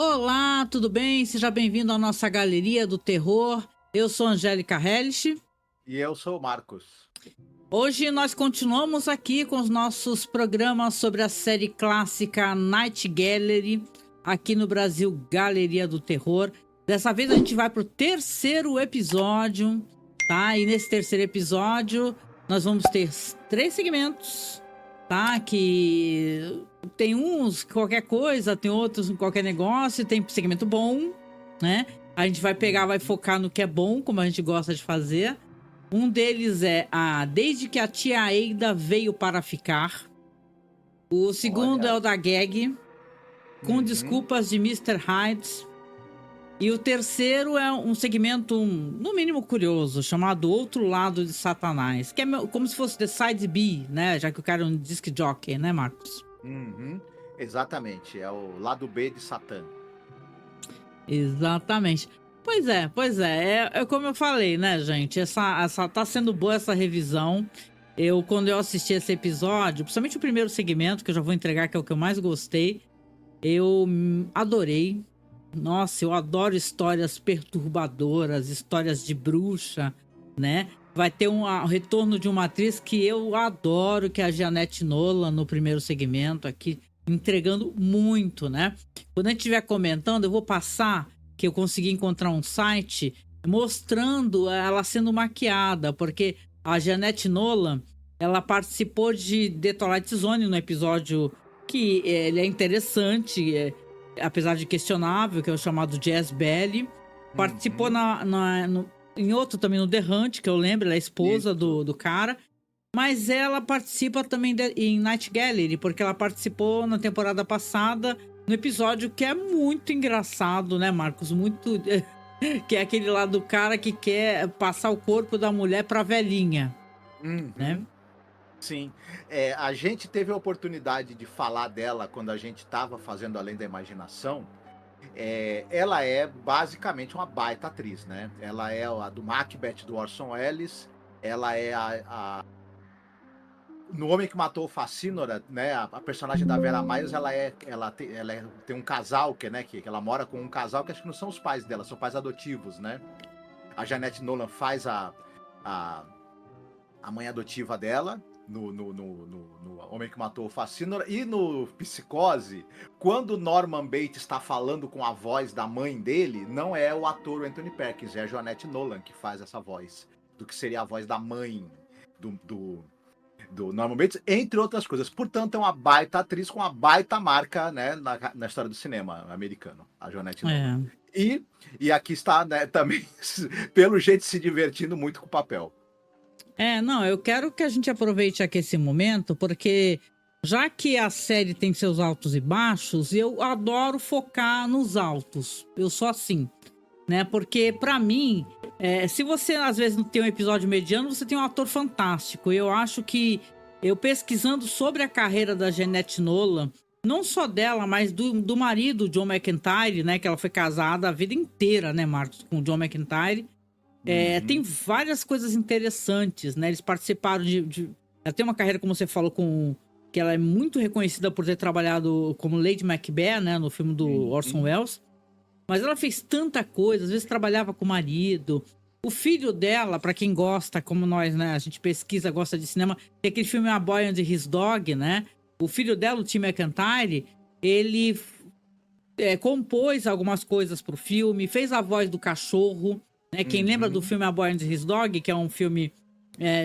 Olá, tudo bem? Seja bem-vindo à nossa Galeria do Terror. Eu sou Angélica Hellish. E eu sou o Marcos. Hoje nós continuamos aqui com os nossos programas sobre a série clássica Night Gallery, aqui no Brasil, Galeria do Terror. Dessa vez a gente vai para o terceiro episódio, tá? E nesse terceiro episódio nós vamos ter 3 segmentos, tá? Que tem uns qualquer coisa, tem outros qualquer negócio, tem segmento bom, né? A gente vai pegar, vai focar no que é bom, como a gente gosta de fazer. Um deles é Desde que a tia Ada veio para ficar. O segundo é Olha. o da Gag, com Uhum. desculpas de Mr. Hyde. E o terceiro é um segmento, no mínimo curioso, chamado Outro Lado de Satanás, que é como se fosse The Side B, né? Já que o cara é um disc jockey, né, Marcos? Uhum. Exatamente, é o lado B de Satã. Exatamente. Pois é, como eu falei, né, gente? Essa tá sendo boa essa revisão. Quando eu assisti esse episódio, principalmente o primeiro segmento, que eu já vou entregar, que é o que eu mais gostei, eu adorei. Nossa, eu adoro histórias perturbadoras, histórias de bruxa, né? Vai ter um retorno de uma atriz que eu adoro, que é a Jeanette Nolan, no primeiro segmento aqui, entregando muito, né? Quando a gente estiver comentando, eu vou passar que eu consegui encontrar um site mostrando ela sendo maquiada, porque a Jeanette Nolan, ela participou de The Twilight Zone no episódio que ele é interessante, apesar de questionável, que é o chamado Jazz Belly. Participou Uhum. em outro também, no The Hunt, que eu lembro, ela é a esposa Isso. do cara. Mas ela participa também em Night Gallery, porque ela participou na temporada passada, no episódio que é muito engraçado, né, Marcos? Muito. Que é aquele lá do cara que quer passar o corpo da mulher pra velhinha, né? Uhum. Sim. A gente teve a oportunidade de falar dela quando a gente estava fazendo Além da Imaginação. Ela é basicamente uma baita atriz, né? Ela é a do Macbeth do Orson Welles. Ela é no Homem que Matou o Facínora, né? A personagem da Vera Miles, tem um casal que ela mora com um casal que acho que não são os pais dela, são pais adotivos, né? A Jeanette Nolan faz a, a mãe adotiva dela no Homem que Matou o Facínora. E no Psicose, quando Norman Bates está falando com a voz da mãe dele, não é o ator Anthony Perkins, é a Jeanette Nolan que faz essa voz, do que seria a voz da mãe do Norman Bates, entre outras coisas. Portanto, é uma baita atriz com uma baita marca, né, na história do cinema americano, a Jeanette Nolan. É. E aqui está, né, também, pelo jeito, se divertindo muito com o papel. Não, eu quero que a gente aproveite aqui esse momento, porque já que a série tem seus altos e baixos, eu adoro focar nos altos. Eu sou assim, né? Porque pra mim, se você às vezes não tem um episódio mediano, você tem um ator fantástico. Eu acho que eu pesquisando sobre a carreira da Jeanette Nolan, não só dela, mas do marido, John McIntyre, né? Que ela foi casada a vida inteira, né, Marcos, com o John McIntyre. Tem Uhum. várias coisas interessantes, né? Eles participaram ela tem uma carreira, como você falou, que ela é muito reconhecida por ter trabalhado como Lady Macbeth, né? No filme do Orson Uhum. Welles. Mas ela fez tanta coisa, às vezes trabalhava com o marido. O filho dela, pra quem gosta, como nós, né? A gente pesquisa, gosta de cinema. Tem aquele filme A Boy and His Dog, né? O filho dela, o Tim McIntyre, ele compôs algumas coisas pro filme, fez a voz do cachorro, né? Quem lembra do Uhum. filme A Boy and His Dog, que é um filme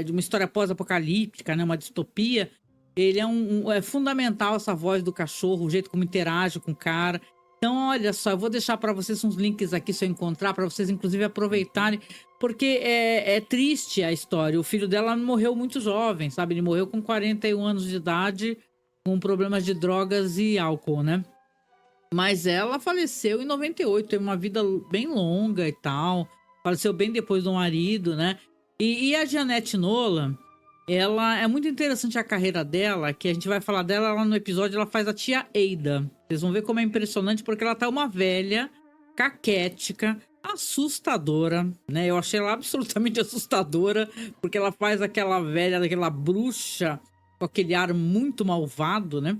de uma história pós-apocalíptica, né? Uma distopia. Ele é fundamental, essa voz do cachorro, o jeito como interage com o cara. Então, olha só, eu vou deixar para vocês uns links aqui se eu encontrar, para vocês inclusive Uhum. aproveitarem, porque é triste a história. O filho dela morreu muito jovem, sabe? Ele morreu com 41 anos de idade, com problemas de drogas e álcool, né? Mas ela faleceu em 98, teve uma vida bem longa e tal. Faleceu bem depois do marido, né? E a Jeanette Nolan, ela é muito interessante a carreira dela, que a gente vai falar dela lá no episódio, ela faz a tia Ada. Vocês vão ver como é impressionante, porque ela tá uma velha, caquética, assustadora, né? Eu achei ela absolutamente assustadora, porque ela faz aquela velha, aquela bruxa, com aquele ar muito malvado, né?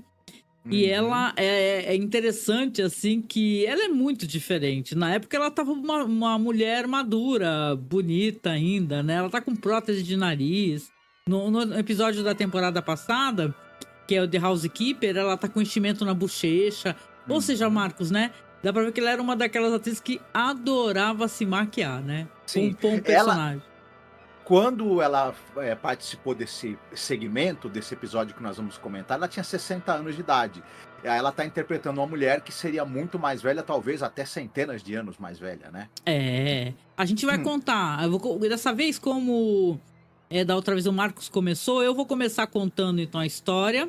E Uhum. ela é interessante, assim, que ela é muito diferente. Na época ela tava uma mulher madura, bonita ainda, né? Ela tá com prótese de nariz. No episódio da temporada passada, que é o The Housekeeper, ela tá com enchimento na bochecha. Ou seja, Uhum. Marcos, né? Dá pra ver que ela era uma daquelas atrizes que adorava se maquiar, né? Sim, Compor um ela personagem. quando ela, participou desse segmento, desse episódio que nós vamos comentar, ela tinha 60 anos de idade. Aí ela tá interpretando uma mulher que seria muito mais velha, talvez até centenas de anos mais velha, né. É. A gente vai Hum, contar. Dessa vez, como da outra vez o Marcos começou, eu vou começar contando então a história.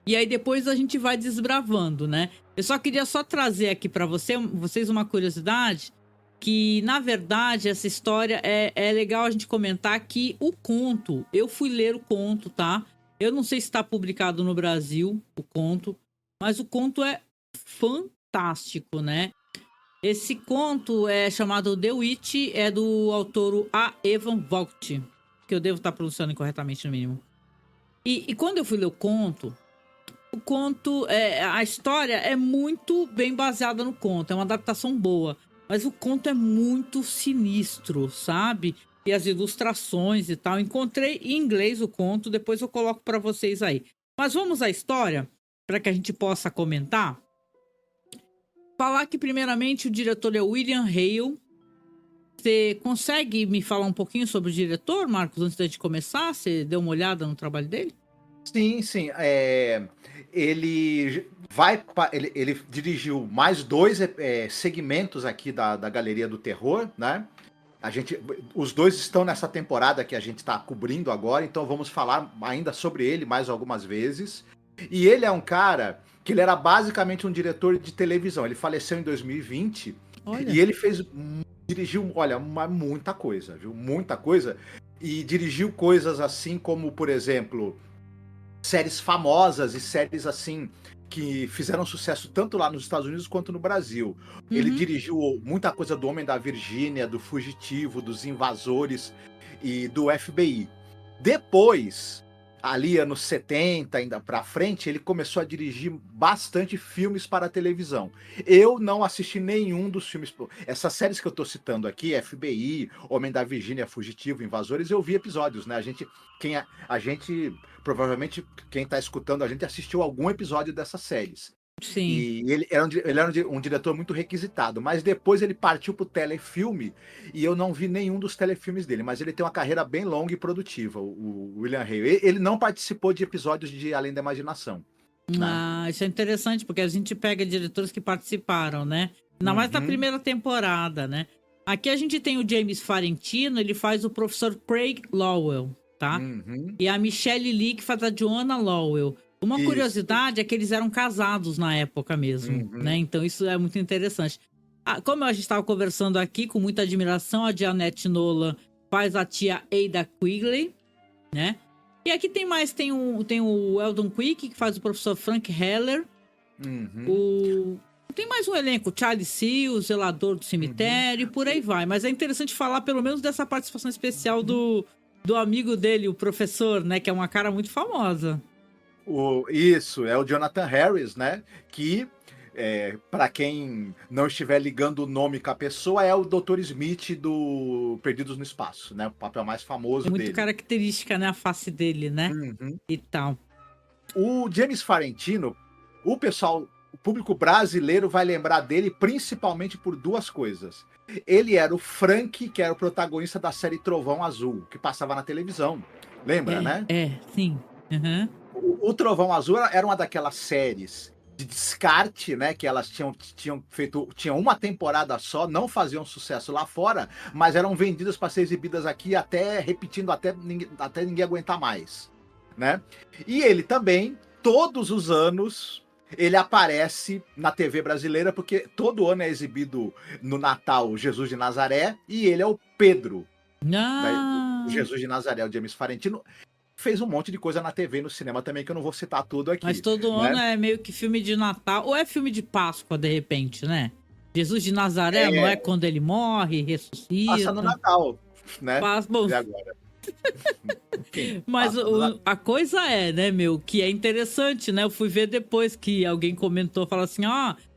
E aí depois a gente vai desbravando, né? Eu só queria trazer aqui pra vocês uma curiosidade, que na verdade essa história é legal a gente comentar que o conto, eu fui ler o conto, tá? Eu não sei se está publicado no Brasil, o conto, mas o conto é fantástico, né? Esse conto é chamado The Witch, é do autor A. Evan Vogt, que eu devo estar pronunciando incorretamente no mínimo. E quando eu fui ler o conto, a história é muito bem baseada no conto, é uma adaptação boa, mas o conto é muito sinistro, sabe? E as ilustrações e tal. Encontrei em inglês o conto, depois eu coloco para vocês aí. Mas vamos à história, para que a gente possa comentar. Falar que, primeiramente, o diretor é William Hale. Você consegue me falar um pouquinho sobre o diretor, Marcos, antes da gente começar? Você deu uma olhada no trabalho dele? sim, sim, ele dirigiu mais 2 segmentos aqui da Galeria do Terror, né. Os 2 estão nessa temporada que a gente está cobrindo agora, então vamos falar ainda sobre ele mais algumas vezes. E ele é um cara que ele era basicamente um diretor de televisão. Ele faleceu em 2020 Olha. e ele dirigiu, olha, muita coisa, viu? Muita coisa. E dirigiu coisas assim como, por exemplo, séries famosas e séries assim que fizeram sucesso tanto lá nos Estados Unidos quanto no Brasil. Ele Uhum. dirigiu muita coisa do Homem da Virgínia, do Fugitivo, dos Invasores e do FBI. Depois, ali anos 70 ainda pra frente, ele começou a dirigir bastante filmes para a televisão. Eu não assisti nenhum dos filmes. Essas séries que eu tô citando aqui, FBI, Homem da Virgínia, Fugitivo, Invasores, eu vi episódios, né? A gente provavelmente quem tá escutando a gente assistiu algum episódio dessas séries. Sim. E ele era um diretor muito requisitado, mas depois ele partiu pro telefilme e eu não vi nenhum dos telefilmes dele, mas ele tem uma carreira bem longa e produtiva, o William Hale. Ele não participou de episódios de Além da Imaginação, né. Ah, isso é interessante, porque a gente pega diretores que participaram, né? Ainda mais da Uhum, primeira temporada, né? Aqui a gente tem o James Farentino, ele faz o professor Craig Lowell, tá? uhum. E a Michelle Lee, que faz a Joanna Lowell. Uma Isso. curiosidade é que eles eram casados na época mesmo, né? Uhum. Então isso é muito interessante. Ah, como a gente estava conversando aqui, com muita admiração, a Jeanette Nolan faz a tia Ada Quigley, né? E aqui tem mais, tem o Eldon Quick, que faz o professor Frank Heller. Uhum. O... Tem mais um elenco, Charlie Seal, o zelador do Uhum. cemitério, e por aí vai. Mas é interessante falar pelo menos dessa participação especial Uhum. do amigo dele, o professor, né? Que é uma cara muito famosa. Isso, é o Jonathan Harris, né? Que, para quem não estiver ligando o nome com a pessoa, é o Dr. Smith do Perdidos no Espaço, né? O papel mais É famoso muito dele. característica, né? A face dele, né? Uhum. E tal. O James Farentino, o público brasileiro vai lembrar dele principalmente por 2 coisas. Ele era o Frank, que era o protagonista da série Trovão Azul, que passava na televisão. Lembra, né? Sim. Aham. O Trovão Azul era uma daquelas séries de descarte, né, que elas tinham uma temporada só, não faziam sucesso lá fora, mas eram vendidas para ser exibidas aqui até repetindo até ninguém aguentar mais, né. E ele também, todos os anos, ele aparece na TV brasileira, porque todo ano é exibido no Natal Jesus de Nazaré, e ele é o Pedro, né, o Ah, Jesus de Nazaré, o James Farentino. Fez um monte de coisa na TV e no cinema também, que eu não vou citar tudo mas aqui, todo né. ano é meio que filme de Natal, ou é filme de Páscoa, de repente, né? Jesus de Nazaré, não É, é quando ele morre, passa no ressuscita. Natal, né, Bom, e agora. Mas a coisa é, né, meu, que é interessante, né? Eu fui ver depois que alguém comentou, falou assim,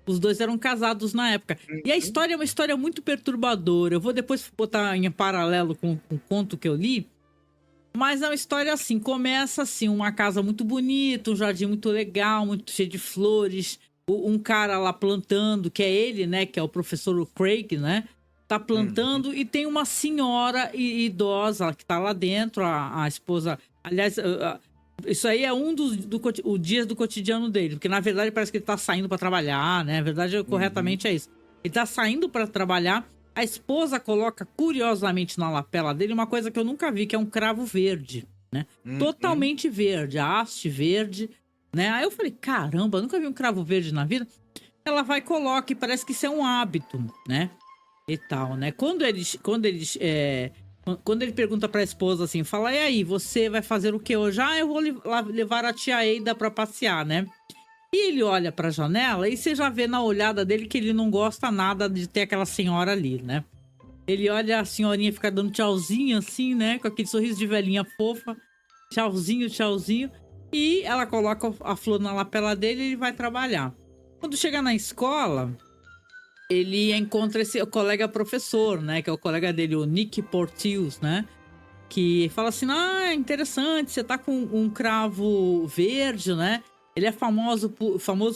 os dois eram casados na época. E a história é uma história muito perturbadora. Eu vou depois botar em paralelo com o conto que eu li. Mas é uma história assim, começa assim, uma casa muito bonita, um jardim muito legal, muito cheio de flores, um cara lá plantando, que é ele, né, que é o professor Craig, né, tá plantando, e tem uma senhora idosa que tá lá dentro, a esposa, aliás, isso aí é um dos dias do cotidiano dele, porque na verdade parece que ele tá saindo para trabalhar, né, na verdade, corretamente é isso. Ele tá saindo para trabalhar. A esposa coloca, curiosamente, na lapela dele uma coisa que eu nunca vi, que é um cravo verde, né? Totalmente verde, a haste verde, né? Aí eu falei, caramba, eu nunca vi um cravo verde na vida. Ela vai e coloca, e parece que isso é um hábito, né? E tal, né? Quando ele pergunta pra esposa assim, fala, e aí, você vai fazer o que hoje? Eu vou levar a tia Eida pra passear, né? E ele olha pra janela e você já vê na olhada dele que ele não gosta nada de ter aquela senhora ali, né? Ele olha a senhorinha ficar dando tchauzinho assim, né? Com aquele sorriso de velhinha fofa. Tchauzinho, tchauzinho. E ela coloca a flor na lapela dele e ele vai trabalhar. Quando chega na escola, ele encontra esse colega professor, né? Que é o colega dele, o Nick Porteous, né? Que fala assim, interessante, você tá com um cravo verde, né? Ele é famoso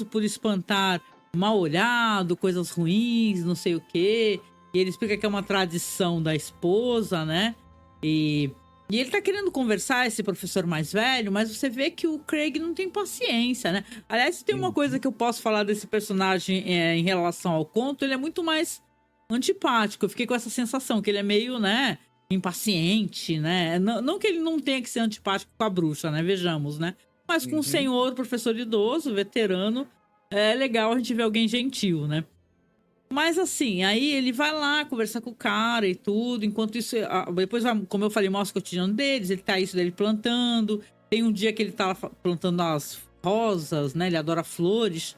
por espantar mal-olhado, coisas ruins, não sei o quê. E ele explica que é uma tradição da esposa, né? E ele tá querendo conversar, esse professor mais velho, mas você vê que o Craig não tem paciência, né? Aliás, tem uma coisa que eu posso falar desse personagem em relação ao conto, ele é muito mais antipático. Eu fiquei com essa sensação, que ele é meio, né, impaciente, né? Não que ele não tenha que ser antipático com a bruxa, né? Vejamos, né? Mas com um senhor, professor idoso, veterano, é legal a gente ver alguém gentil, né? Mas assim, aí ele vai lá conversar com o cara e tudo. Enquanto isso, depois, como eu falei, mostra o cotidiano deles. Ele tá isso dele plantando. Tem um dia que ele tá plantando as rosas, né? Ele adora flores.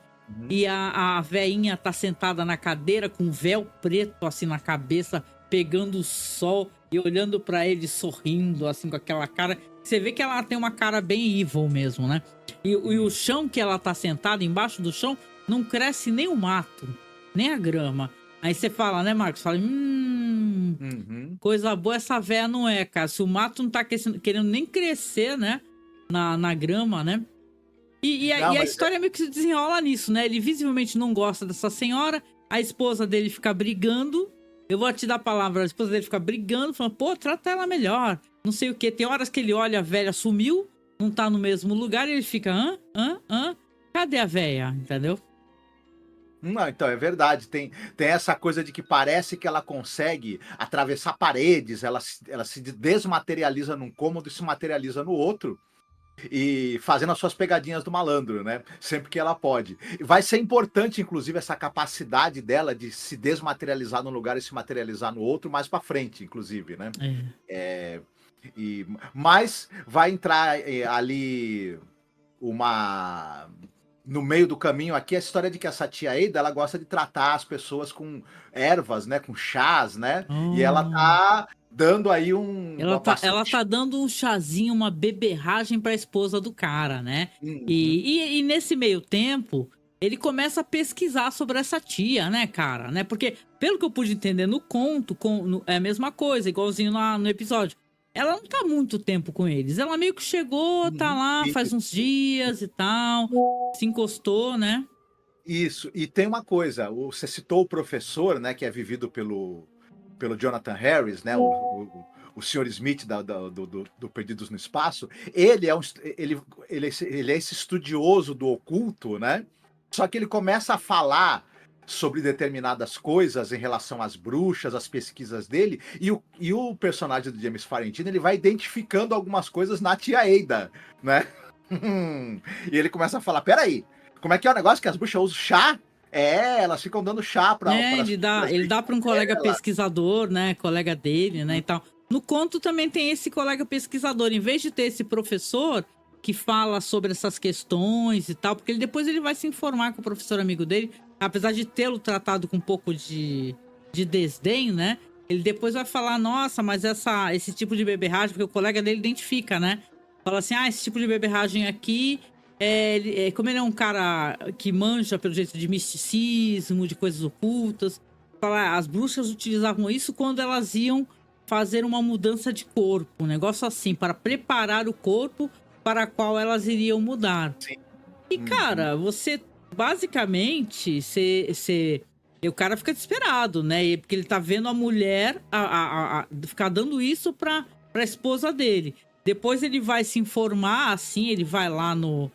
E a veinha tá sentada na cadeira com um véu preto assim na cabeça, pegando o sol e olhando pra ele, sorrindo, assim, com aquela cara. Você vê que ela tem uma cara bem evil mesmo, né? E o chão que ela tá sentada, embaixo do chão, não cresce nem o mato, nem a grama. Aí você fala, né, Marcos? Fala, coisa boa essa véia não é, cara. Se o mato não tá querendo nem crescer, né? Na grama, né? E a história meio que se desenrola nisso, né? Ele visivelmente não gosta dessa senhora, a esposa dele fica brigando. Eu vou te dar a palavra, a esposa dele fica brigando, falando, pô, trata ela melhor. Não sei o quê. Tem horas que ele olha, a velha sumiu, não tá no mesmo lugar, e ele fica, cadê a velha? Entendeu? Não, então, é verdade. Tem essa coisa de que parece que ela consegue atravessar paredes, ela se desmaterializa num cômodo e se materializa no outro. E fazendo as suas pegadinhas do malandro, né? Sempre que ela pode. Vai ser importante, inclusive, essa capacidade dela de se desmaterializar num lugar e se materializar no outro mais pra frente, inclusive, né? Mas vai entrar ali no meio do caminho aqui a história de que essa tia Eida, ela gosta de tratar as pessoas com ervas, né? Com chás, né? E ela tá dando aí Ela tá dando um chazinho, uma beberragem pra esposa do cara, né? E nesse meio tempo, ele começa a pesquisar sobre essa tia, né, cara? Né? Porque, pelo que eu pude entender no conto, é a mesma coisa, igualzinho no episódio. Ela não tá muito tempo com eles. Ela meio que chegou, tá lá, faz uns dias e tal, se encostou, né? Isso. E tem uma coisa, você citou o professor, né, que é vivido pelo Jonathan Harris, né, o Sr. Smith do Perdidos no Espaço. Ele é esse estudioso do oculto, né? Só que ele começa a falar sobre determinadas coisas em relação às bruxas, as pesquisas dele, e o personagem do James Farentino, ele vai identificando algumas coisas na tia Eida, né? E ele começa a falar, peraí, como é que é o negócio que as bruxas usam chá? Elas ficam dando chá pra... ele dá pra um colega pesquisador, né, colega dele, né, e tal. No conto também tem esse colega pesquisador, em vez de ter esse professor que fala sobre essas questões e tal, porque depois ele vai se informar com o professor amigo dele, apesar de tê-lo tratado com um pouco de desdém, né? ele depois vai falar, nossa, mas esse tipo de beberragem, porque o colega dele identifica, né? Fala assim, esse tipo de beberragem aqui, como ele é um cara que manja pelo jeito de misticismo, de coisas ocultas, fala, as bruxas utilizavam isso quando elas iam fazer uma mudança de corpo, um negócio assim, para preparar o corpo para qual elas iriam mudar. Sim. E, cara, você, basicamente, o cara fica desesperado, né? Porque ele tá vendo a mulher ficar dando isso pra esposa dele. Depois ele vai se informar, assim, ele vai lá no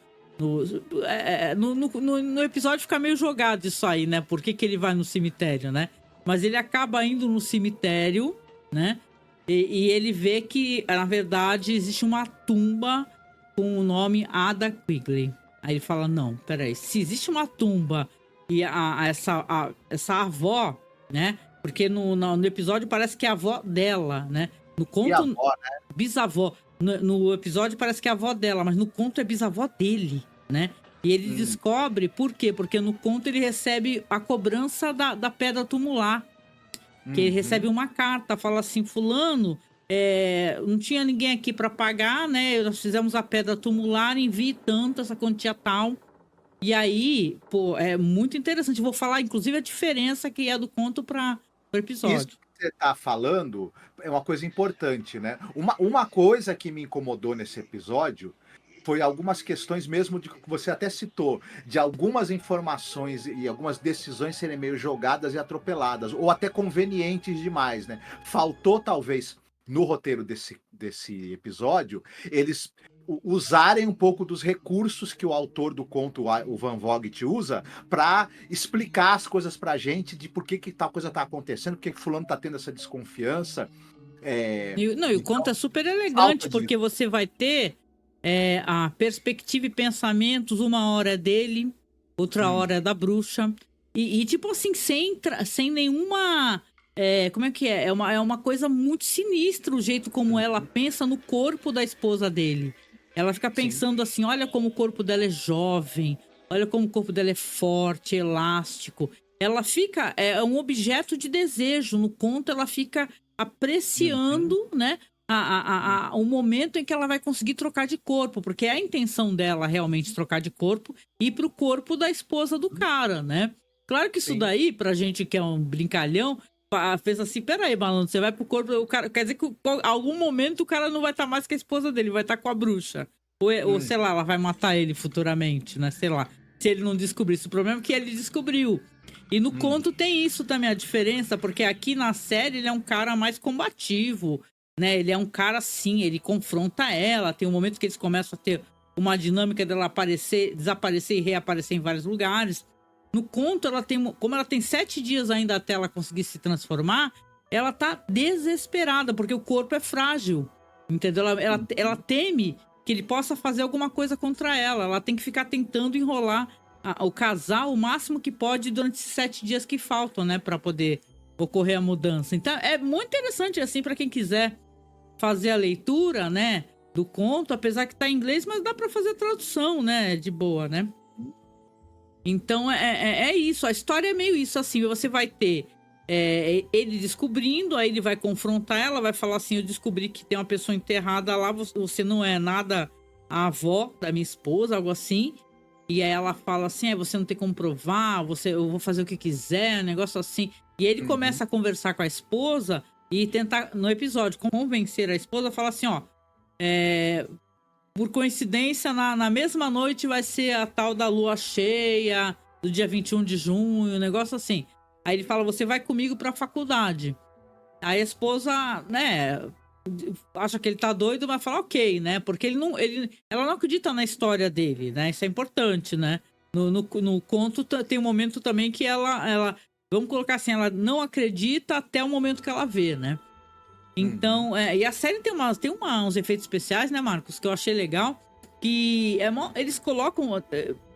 episódio fica meio jogado isso aí, né? Por que ele vai no cemitério, né? Mas ele acaba indo no cemitério, né? E ele vê que, na verdade, existe uma tumba com o nome Ada Quigley. Aí ele fala, não, peraí, se existe uma tumba e essa avó, né? Porque no episódio parece que é a avó dela, né? No conto, e a avó, né? Bisavó. No episódio parece que é a avó dela, mas no conto é bisavó dele, né? E ele descobre por quê? Porque no conto ele recebe a cobrança da pedra tumular. Que ele recebe uma carta, fala assim, fulano, não tinha ninguém aqui para pagar, né? Nós fizemos a pedra tumular, envie tanto, essa quantia tal. E aí, pô, é muito interessante. Vou falar, inclusive, a diferença que é do conto para o episódio. Isso que você tá falando é uma coisa importante, né? Uma coisa que me incomodou nesse episódio foi algumas questões mesmo de que você até citou, de algumas informações e algumas decisões serem meio jogadas e atropeladas, ou até convenientes demais, né? Faltou, talvez, no roteiro desse episódio, eles usarem um pouco dos recursos que o autor do conto, o Van Vogt, usa para explicar as coisas pra gente de por que tal coisa tá acontecendo, por que fulano tá tendo essa desconfiança. E o conto é super elegante, porque você vai ter a perspectiva e pensamentos, uma hora é dele, outra hora é da bruxa. E tipo assim, sem nenhuma... como é que é? É uma coisa muito sinistra o jeito como ela pensa no corpo da esposa dele. Ela fica pensando assim, olha como o corpo dela é jovem, olha como o corpo dela é forte, elástico. Ela fica... É um objeto de desejo. No conto, ela fica apreciando, né? O momento em que ela vai conseguir trocar de corpo, porque é a intenção dela realmente trocar de corpo e ir pro corpo da esposa do cara, né? Claro que isso daí, pra gente que é um brincalhão, fez assim, peraí, malandro, você vai pro corpo, o cara, quer dizer que em algum momento o cara não vai estar mais com a esposa dele, vai estar com a bruxa. Ou sei lá, ela vai matar ele futuramente, né? Sei lá. Se ele não descobrisse. O problema é que ele descobriu. E no conto tem isso também, a diferença, porque aqui na série ele é um cara mais combativo, né? Ele é um cara assim, ele confronta ela. Tem um momento que eles começam a ter uma dinâmica dela aparecer, desaparecer e reaparecer em vários lugares. No conto, como ela tem 7 dias ainda até ela conseguir se transformar, ela tá desesperada, porque o corpo é frágil, entendeu? Ela teme que ele possa fazer alguma coisa contra ela. Ela tem que ficar tentando enrolar o casal o máximo que pode durante esses 7 dias que faltam, né? Pra poder ocorrer a mudança. Então, é muito interessante, assim, pra quem quiser fazer a leitura, né? Do conto, apesar que tá em inglês, mas dá pra fazer tradução, né? De boa, né? Então, é isso. A história é meio isso, assim. Você vai ter ele descobrindo, aí ele vai confrontar ela, vai falar assim, eu descobri que tem uma pessoa enterrada lá, você não é nada a avó da minha esposa, algo assim. E aí ela fala assim, você não tem como provar, eu vou fazer o que quiser, um negócio assim. E aí ele começa a conversar com a esposa e tentar, no episódio, convencer a esposa, falar assim, por coincidência, na mesma noite vai ser a tal da lua cheia, do dia 21 de junho, um negócio assim. Aí ele fala, você vai comigo pra faculdade. Aí a esposa, né, acha que ele tá doido, mas fala ok, né? Porque ela não acredita na história dele, né? Isso é importante, né? No conto tem um momento também que ela, vamos colocar assim, ela não acredita até o momento que ela vê, né? Então, e a série tem uns efeitos especiais, né, Marcos? Que eu achei legal. Que eles colocam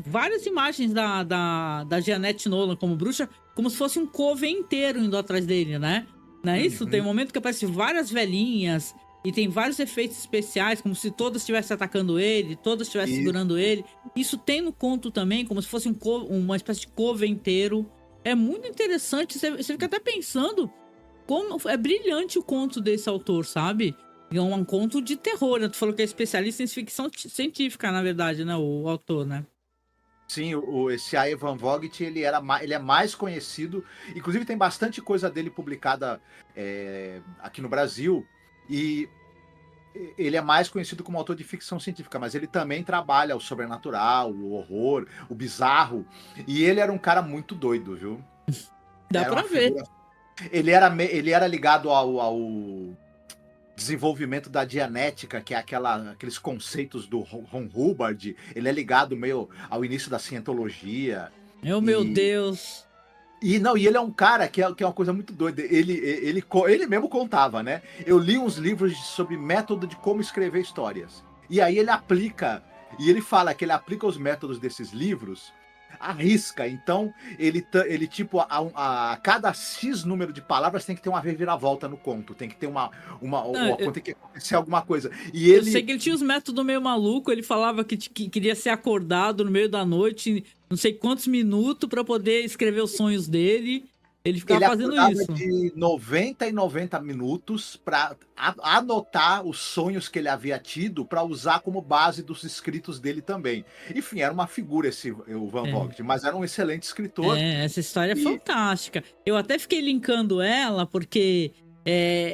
várias imagens da Jeanette Nolan como bruxa, como se fosse um coven inteiro indo atrás dele, né? Não é isso? Tem um momento que aparece várias velhinhas e tem vários efeitos especiais, como se todas estivessem atacando ele, todas estivessem segurando ele. Isso tem no conto também, como se fosse uma espécie de coven inteiro. É muito interessante. Você fica até pensando como é brilhante o conto desse autor, sabe? É um conto de terror, né? Tu falou que é especialista em ficção científica, na verdade, né? O autor, né? Sim, esse A. Van Vogt, ele é mais conhecido. Inclusive, tem bastante coisa dele publicada aqui no Brasil. E ele é mais conhecido como autor de ficção científica, mas ele também trabalha o sobrenatural, o horror, o bizarro. E ele era um cara muito doido, viu? Dá Era pra uma ver. figura. Ele era ligado ao desenvolvimento da dianética, que é aqueles conceitos do Ron Hubbard. Ele é ligado meio ao início da cientologia. Meu Deus. E ele é um cara que é uma coisa muito doida. Ele mesmo contava, né? Eu li uns livros sobre método de como escrever histórias. E aí ele aplica, e ele fala que ele aplica os métodos desses livros à risca. Então, ele tipo, a cada X número de palavras tem que ter uma reviravolta no conto. Tem que ter tem que acontecer alguma coisa. E Eu sei que ele tinha os métodos meio maluco, ele falava que queria ser acordado no meio da noite, não sei quantos minutos, pra poder escrever os sonhos dele. Ele ficava fazendo isso. De 90 em 90 minutos para anotar os sonhos que ele havia tido para usar como base dos escritos dele também. Enfim, era uma figura o Van Vogt, mas era um excelente escritor. Essa história é fantástica. Eu até fiquei linkando ela, porque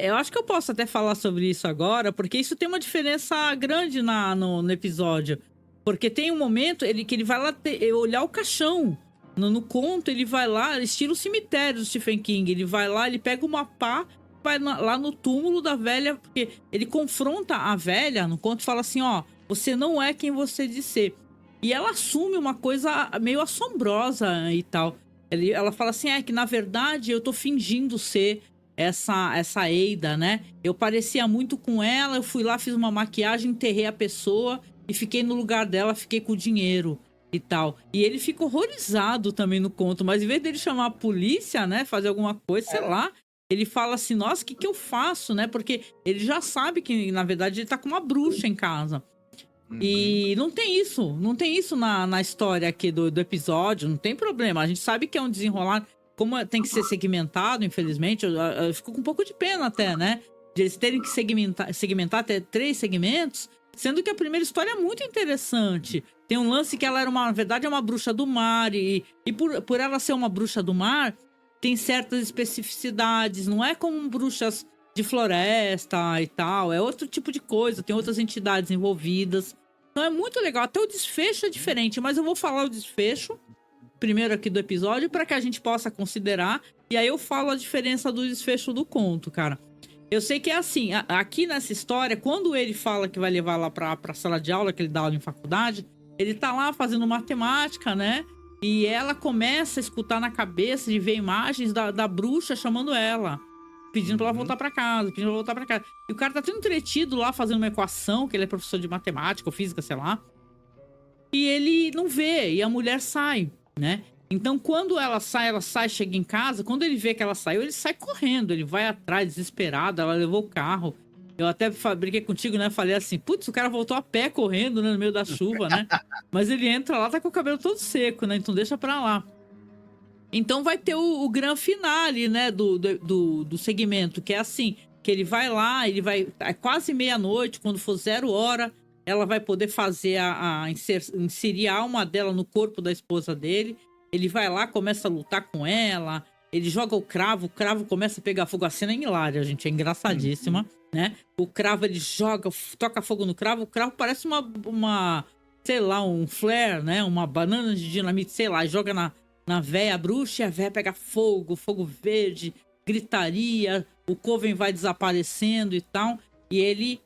eu acho que eu posso até falar sobre isso agora, porque isso tem uma diferença grande no episódio. Porque tem um momento que ele vai lá olhar o caixão. No conto, ele vai lá, estilo o cemitério do Stephen King. Ele vai lá, ele pega uma pá, vai lá no túmulo da velha, porque ele confronta a velha no conto e fala assim: ó, você não é quem você diz ser. E ela assume uma coisa meio assombrosa e tal. Ela fala assim: que na verdade eu tô fingindo ser essa Eida, né? Eu parecia muito com ela, eu fui lá, fiz uma maquiagem, enterrei a pessoa e fiquei no lugar dela, fiquei com o dinheiro. E tal. E ele fica horrorizado também no conto, mas em vez dele chamar a polícia, né, fazer alguma coisa, sei lá, ele fala assim: nossa, o que eu faço, né? Porque ele já sabe que, na verdade, ele tá com uma bruxa em casa. E não tem isso na história aqui do episódio, não tem problema. A gente sabe que é um desenrolar, como tem que ser segmentado, infelizmente, eu fico com um pouco de pena até, né? De eles terem que segmentar até 3 segmentos, sendo que a primeira história é muito interessante. Tem um lance que ela na verdade, é uma bruxa do mar. E por ela ser uma bruxa do mar, tem certas especificidades. Não é como bruxas de floresta e tal. É outro tipo de coisa. Tem outras entidades envolvidas. Então é muito legal. Até o desfecho é diferente. Mas eu vou falar o desfecho primeiro aqui do episódio para que a gente possa considerar. E aí eu falo a diferença do desfecho do conto, cara. Eu sei que é assim. Aqui nessa história, quando ele fala que vai levar lá pra sala de aula, que ele dá aula em faculdade, ele tá lá fazendo matemática, né? E ela começa a escutar na cabeça de ver imagens da bruxa chamando ela. Pedindo pra ela voltar pra casa, pedindo pra ela voltar pra casa. E o cara tá tão entretido lá fazendo uma equação, que ele é professor de matemática ou física, sei lá. E ele não vê, e a mulher sai, né? Então, quando ela sai, chega em casa. Quando ele vê que ela saiu, ele sai correndo. Ele vai atrás, desesperado. Ela levou o carro. Eu até brinquei contigo, né? Falei assim, putz, o cara voltou a pé correndo, né? No meio da chuva, né? Mas ele entra lá, tá com o cabelo todo seco, né? Então deixa pra lá. Então vai ter o gran finale, né? Do segmento, que é assim, que ele vai lá, é quase meia-noite, quando for 0 hora, ela vai poder fazer inserir a alma dela no corpo da esposa dele. Ele vai lá, começa a lutar com ela, ele joga o cravo começa a pegar fogo. A cena é hilária, gente, é engraçadíssima, né? O cravo, ele toca fogo no cravo, o cravo parece uma sei lá, um flare, né? Uma banana de dinamite, sei lá, joga na véia bruxa e a véia pega fogo verde, gritaria, o coven vai desaparecendo e tal, e ele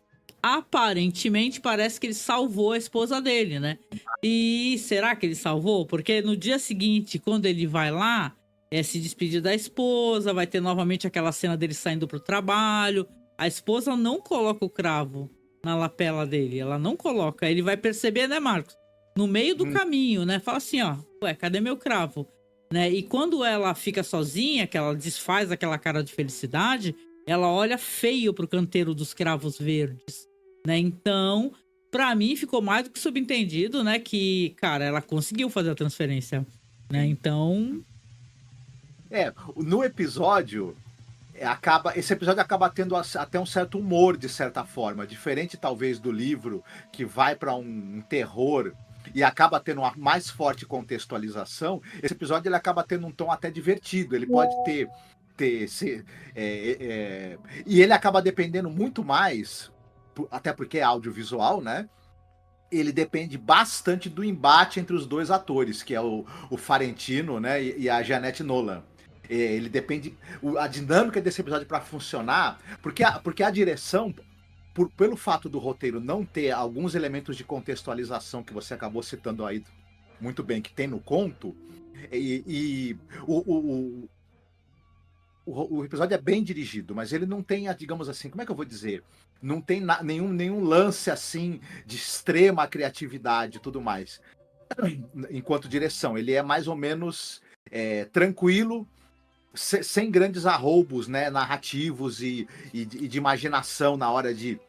aparentemente parece que ele salvou a esposa dele, né? E será que ele salvou? Porque no dia seguinte, quando ele vai lá, se despedir da esposa, vai ter novamente aquela cena dele saindo pro trabalho. A esposa não coloca o cravo na lapela dele, ela não coloca. Ele vai perceber, né, Marcos? No meio do caminho, né? Fala assim, ó, ué, cadê meu cravo? Né? E quando ela fica sozinha, que ela desfaz aquela cara de felicidade, ela olha feio pro canteiro dos cravos verdes, né? Então, pra mim, ficou mais do que subentendido, né? Que, cara, ela conseguiu fazer a transferência, né? Então... No episódio, esse episódio acaba tendo até um certo humor, de certa forma, diferente talvez do livro, que vai para um terror e acaba tendo uma mais forte contextualização. Esse episódio ele acaba tendo um tom até divertido, ele pode ter ser, e ele acaba dependendo muito mais, até porque é audiovisual, né? Ele depende bastante do embate entre os dois atores, que é o Farentino, né, e a Jeanette Nolan. Ele depende. A dinâmica desse episódio para funcionar, porque a direção, pelo fato do roteiro não ter alguns elementos de contextualização que você acabou citando aí muito bem, que tem no conto, e o episódio é bem dirigido, mas ele não tem, digamos assim, como é que eu vou dizer? Não tem nenhum lance assim de extrema criatividade e tudo mais. Enquanto direção, ele é mais ou menos tranquilo, sem grandes arroubos, né, narrativos e de imaginação na hora de.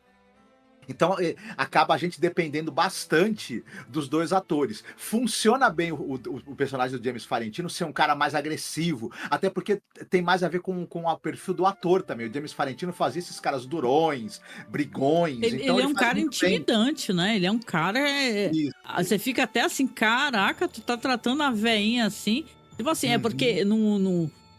Então acaba a gente dependendo bastante dos dois atores. Funciona bem o personagem do James Farentino ser um cara mais agressivo, até porque tem mais a ver com o perfil do ator também. O James Farentino fazia esses caras durões, brigões. Ele é um cara intimidante, né? Ele é um cara. Você fica até assim, caraca, tu tá tratando a veinha assim. Tipo assim, é porque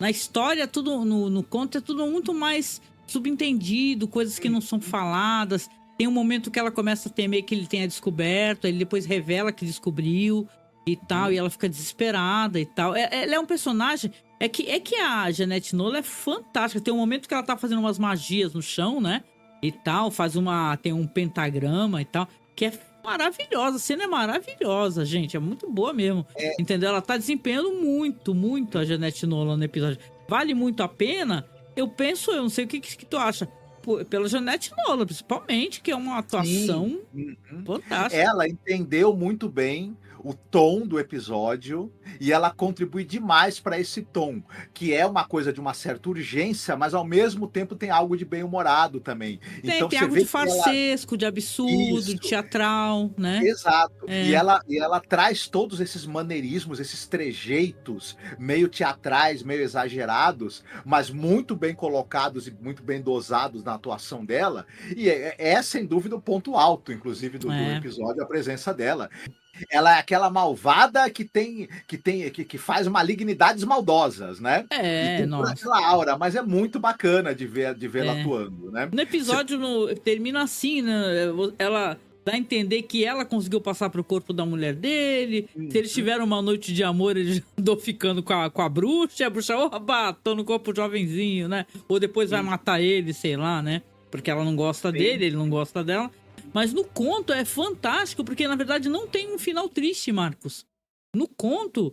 na história, tudo no conto é tudo muito mais subentendido, coisas que não são faladas. Tem um momento que ela começa a temer que ele tenha descoberto, ele depois revela que descobriu e tal, e ela fica desesperada e tal. Ela é um personagem. É que a Jeanette Nolan é fantástica. Tem um momento que ela tá fazendo umas magias no chão, né? E tal, tem um pentagrama e tal, que é maravilhosa. A cena é maravilhosa, gente. É muito boa mesmo. Entendeu? Ela tá desempenhando muito a Jeanette Nolan no episódio. Vale muito a pena? Eu não sei o que tu acha. Pela Jeanette Nolan, principalmente, que é uma atuação fantástica. Ela entendeu muito bem o tom do episódio e ela contribui demais para esse tom, que é uma coisa de uma certa urgência, mas ao mesmo tempo tem algo de bem-humorado também. Então, tem algo de farsesco, de absurdo, de teatral, né? Exato. E ela traz todos esses maneirismos, esses trejeitos meio teatrais, meio exagerados, mas muito bem colocados e muito bem dosados na atuação dela. E é sem dúvida o ponto alto, inclusive, do episódio, a presença dela. Ela é aquela malvada que faz malignidades maldosas, né? Nossa. Aquela aura, mas é muito bacana de vê-la atuando, né? No episódio termina assim, né? Ela dá a entender que ela conseguiu passar pro corpo da mulher dele. Se eles tiveram uma noite de amor, ele já andou ficando com a bruxa. E a bruxa, opa, tô no corpo jovenzinho, né? Ou depois vai matar ele, sei lá, né? Porque ela não gosta dele, ele não gosta dela. Mas no conto é fantástico, porque na verdade não tem um final triste, Marcos. No conto,